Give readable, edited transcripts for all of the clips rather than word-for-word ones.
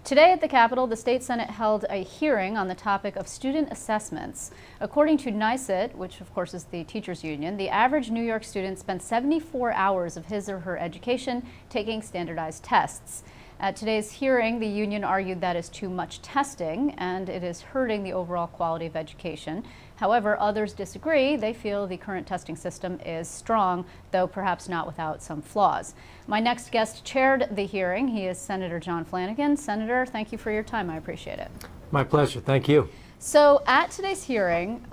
Today at the Capitol, the State Senate held a hearing on the topic of student assessments. According to NYSET, which of course is the teachers union, the average New York student spent 74 hours of his or her education taking standardized tests. At today's hearing, the union argued that is too much testing and it is hurting the overall quality of education. However, others disagree. They feel the current testing system is strong, though perhaps not without some flaws. My next guest chaired the hearing. He is Senator John Flanagan. Senator, thank you for your time. I appreciate it. My pleasure. Thank you. So at today's hearing,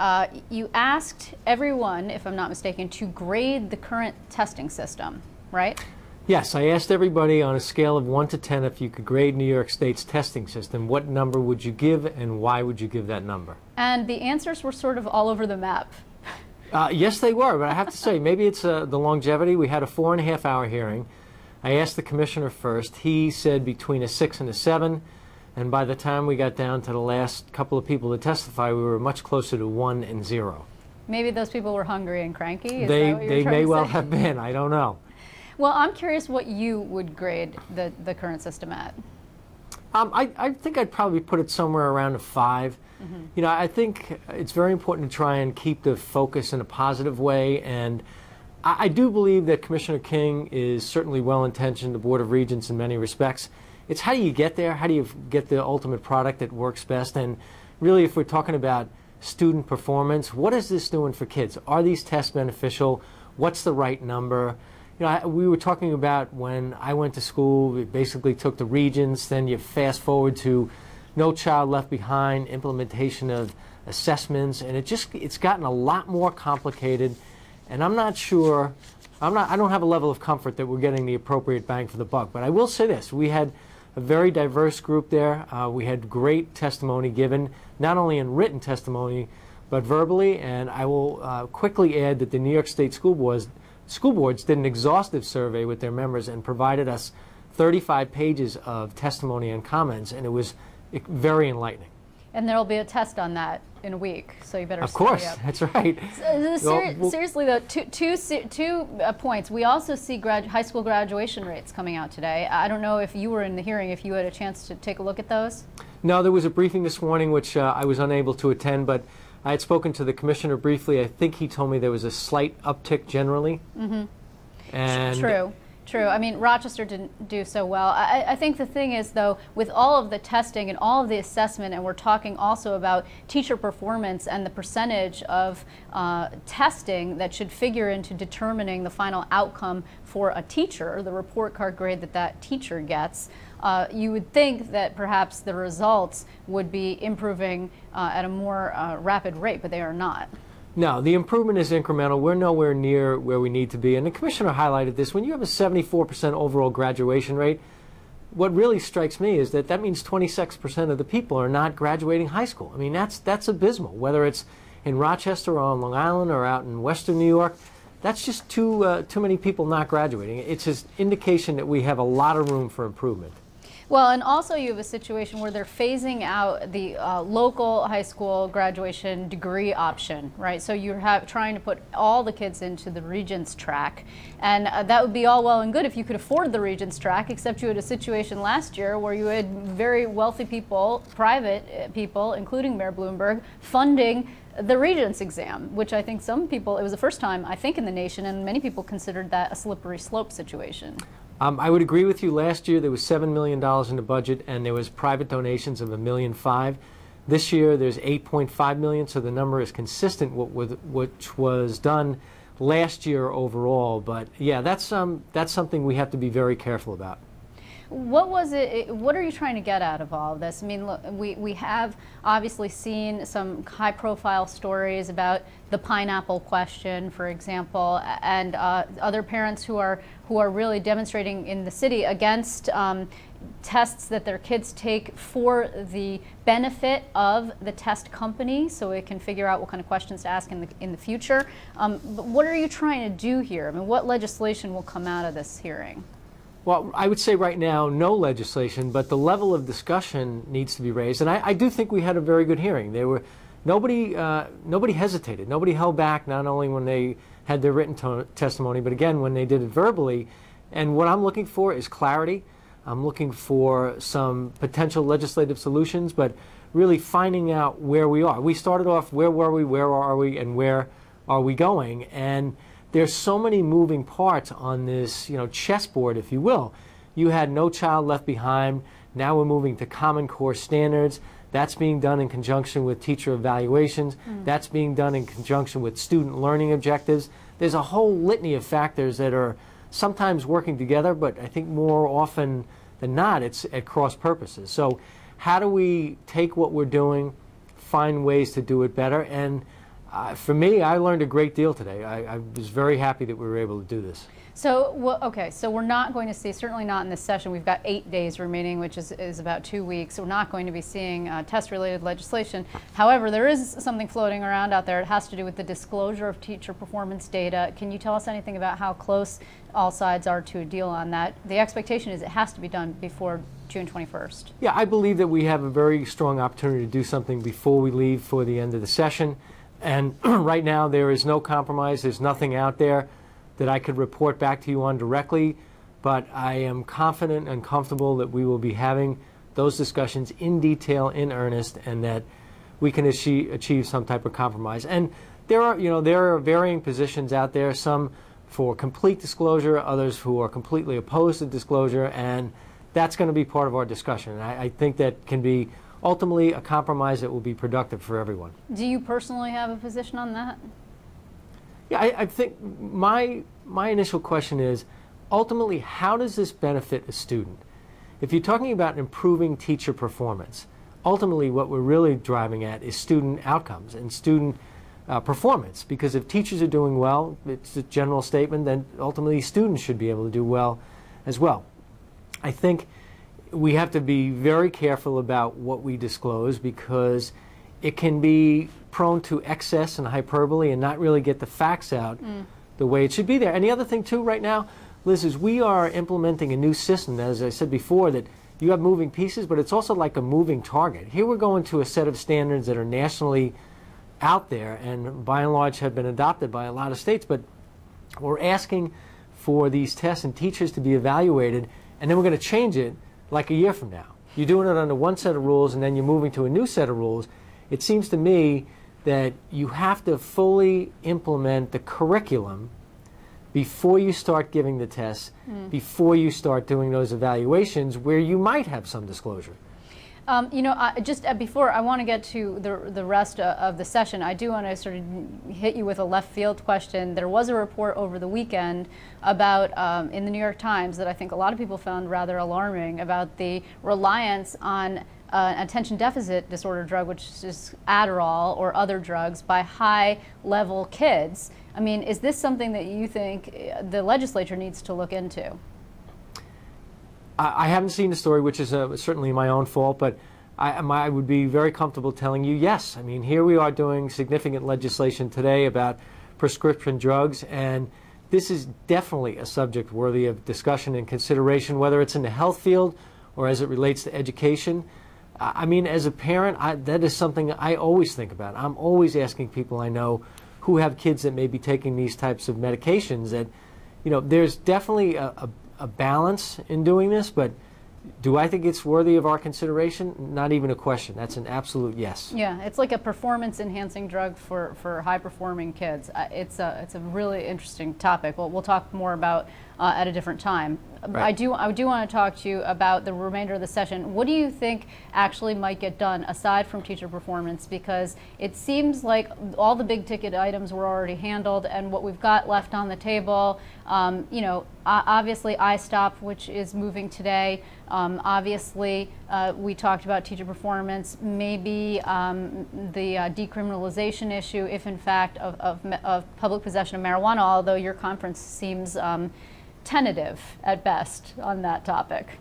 you asked everyone, if I'm not mistaken, to grade the current testing system, right? Yes, I asked everybody on a scale of 1 to 10 if you could grade New York State's testing system, what number would you give and why would you give that number? And the answers were sort of all over the map. Yes, they were, but I have to say, maybe it's the longevity. We had a 4.5-hour hearing. I asked the commissioner first. He said between a 6 and a 7, and by the time we got down to the last couple of people to testify, we were much closer to 1 and 0. Maybe those people were hungry and cranky? They may well have been. I don't know. Well, I'm curious what you would grade the current system at. I think I'd probably put it somewhere around a 5. Mm-hmm. You know, I think it's very important to try and keep the focus in a positive way, and I do believe that Commissioner King is certainly well-intentioned, the Board of Regents in many respects. It's how do you get there? How do you get the ultimate product that works best? And really, if we're talking about student performance, what is this doing for kids? Are these tests beneficial? What's the right number? You know, we were talking about when I went to school, we basically took the Regents, then you fast forward to No Child Left Behind, implementation of assessments, and it's gotten a lot more complicated, and I'm not sure, I don't have a level of comfort that we're getting the appropriate bang for the buck. But I will say this, we had a very diverse group there. We had great testimony given, not only in written testimony, but verbally, and I will quickly add that the New York State School Boards did an exhaustive survey with their members and provided us 35 pages of testimony and comments, and it was very enlightening. And there will be a test on that in a week, so you better. Of course, that's right. Seriously though, two points. We also see high school graduation rates coming out today. I don't know if you were in the hearing, if you had a chance to take a look at those. No, there was a briefing this morning which I was unable to attend, but I had spoken to the commissioner briefly. I think he told me there was a slight uptick generally. Mm-hmm. And True. I mean, Rochester didn't do so well. I think the thing is, though, with all of the testing and all of the assessment, and we're talking also about teacher performance and the percentage of testing that should figure into determining the final outcome for a teacher, the report card grade that teacher gets, you would think that perhaps the results would be improving at a more rapid rate, but they are not. No, the improvement is incremental. We're nowhere near where we need to be. And the commissioner highlighted this. When you have a 74% overall graduation rate, what really strikes me is that means 26% of the people are not graduating high school. I mean, that's abysmal. Whether it's in Rochester or on Long Island or out in Western New York, that's just too many people not graduating. It's an indication that we have a lot of room for improvement. Well, and also you have a situation where they're phasing out the local high school graduation degree option, right? So you're trying to put all the kids into the Regents track, and that would be all well and good if you could afford the Regents track, except you had a situation last year where you had very wealthy people, private people, including Mayor Bloomberg, funding the Regents exam, which I think some people, it was the first time, I think, in the nation, and many people considered that a slippery slope situation. I would agree with you. Last year there was $7 million in the budget and there was private donations of $1.5 million. This year there's $8.5 million, so the number is consistent with which was done last year overall. But yeah, that's something we have to be very careful about. What was it? What are you trying to get out of all of this? I mean, look, we have obviously seen some high-profile stories about the pineapple question, for example, and other parents who are really demonstrating in the city against tests that their kids take for the benefit of the test company, so it can figure out what kind of questions to ask in the future. But what are you trying to do here? I mean, what legislation will come out of this hearing? Well, I would say right now, no legislation, but the level of discussion needs to be raised. And I do think we had a very good hearing. Nobody hesitated. Nobody held back, not only when they had their written testimony, but again, when they did it verbally. And what I'm looking for is clarity. I'm looking for some potential legislative solutions, but really finding out where we are. We started off, where were we, where are we, and where are we going? And there's so many moving parts on this, chessboard, if you will. You had No Child Left Behind. Now we're moving to Common Core standards. That's being done in conjunction with teacher evaluations. That's being done in conjunction with student learning objectives. There's a whole litany of factors that are sometimes working together, but I think more often than not, it's at cross purposes. So how do we take what we're doing, find ways to do it better? And for me, I learned a great deal today. I was very happy that we were able to do this. So, okay, so we're not going to see, certainly not in this session, we've got 8 days remaining, which is about 2 weeks. So we're not going to be seeing test-related legislation. However, there is something floating around out there. It has to do with the disclosure of teacher performance data. Can you tell us anything about how close all sides are to a deal on that? The expectation is it has to be done before June 21st. Yeah, I believe that we have a very strong opportunity to do something before we leave for the end of the session. And right now, there is no compromise. There's nothing out there that I could report back to you on directly, but I am confident and comfortable that we will be having those discussions in detail, in earnest, and that we can achieve some type of compromise. And there are varying positions out there, some for complete disclosure, others who are completely opposed to disclosure, and that's going to be part of our discussion. And I think that can be ultimately a compromise that will be productive for everyone. Do you personally have a position on that? Yeah, I think my initial question is, ultimately, how does this benefit a student? If you're talking about improving teacher performance, ultimately what we're really driving at is student outcomes and student performance. Because if teachers are doing well, it's a general statement, then ultimately students should be able to do well as well. I think we have to be very careful about what we disclose, because it can be prone to excess and hyperbole and not really get the facts out the way it should be there. And the other thing, too, right now, Liz, is we are implementing a new system, as I said before, that you have moving pieces, but it's also like a moving target. Here we're going to a set of standards that are nationally out there and by and large have been adopted by a lot of states, but we're asking for these tests and teachers to be evaluated, and then we're going to change it like a year from now. You're doing it under one set of rules, and then you're moving to a new set of rules. It seems to me that you have to fully implement the curriculum before you start giving the tests, before you start doing those evaluations where you might have some disclosure. Just before I want to get to the rest of the session, I do want to sort of hit you with a left field question. There was a report over the weekend about, in the New York Times, that I think a lot of people found rather alarming, about the reliance on attention deficit disorder drug, which is Adderall or other drugs, by high-level kids. I mean, is this something that you think the legislature needs to look into? I haven't seen the story, which is certainly my own fault, but I would be very comfortable telling you yes. I mean, here we are doing significant legislation today about prescription drugs, and this is definitely a subject worthy of discussion and consideration, whether it's in the health field or as it relates to education. I mean, as a parent, that is something I always think about. I'm always asking people I know who have kids that may be taking these types of medications that, there's definitely a balance in doing this, but do I think it's worthy of our consideration? Not even a question. That's an absolute yes. Yeah, it's like a performance-enhancing drug for high-performing kids. It's a really interesting topic. We'll talk more about at a different time. Right. I do want to talk to you about the remainder of the session. What do you think actually might get done aside from teacher performance? Because it seems like all the big-ticket items were already handled, and what we've got left on the table, obviously iStop, which is moving today. Obviously, we talked about teacher performance, maybe the decriminalization issue, if in fact of public possession of marijuana, although your conference seems tentative at best on that topic.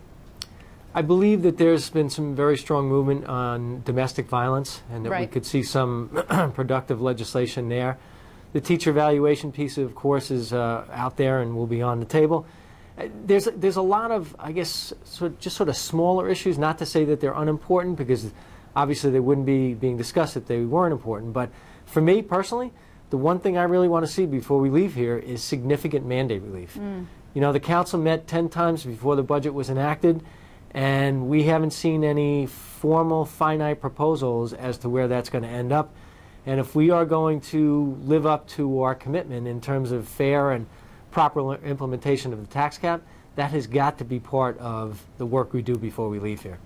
I believe that there's been some very strong movement on domestic violence, and that we could see some productive legislation there. The teacher evaluation piece, of course, is out there and will be on the table. There's a lot of, I guess, just sort of smaller issues, not to say that they're unimportant, because obviously they wouldn't be being discussed if they weren't important. But for me personally, the one thing I really want to see before we leave here is significant mandate relief. The council met 10 times before the budget was enacted. and we haven't seen any formal finite proposals as to where that's going to end up. And if we are going to live up to our commitment in terms of fair and proper implementation of the tax cap, that has got to be part of the work we do before we leave here.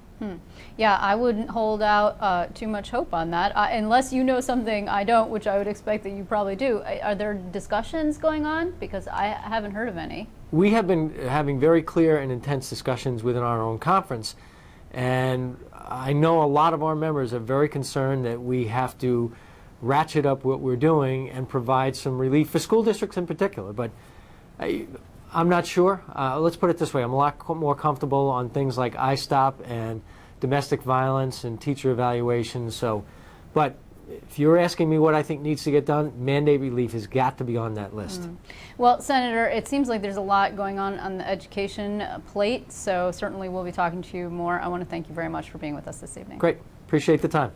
Yeah, I wouldn't hold out too much hope on that, unless you know something I don't, which I would expect that you probably do. Are there discussions going on? Because I haven't heard of any. We have been having very clear and intense discussions within our own conference, and I know a lot of our members are very concerned that we have to ratchet up what we're doing and provide some relief for school districts in particular. But I'm not sure. Let's put it this way. I'm a lot more comfortable on things like I-STOP and domestic violence and teacher evaluations. But if you're asking me what I think needs to get done, mandate relief has got to be on that list. Well, Senator, it seems like there's a lot going on the education plate, so certainly we'll be talking to you more. I want to thank you very much for being with us this evening. Great. Appreciate the time.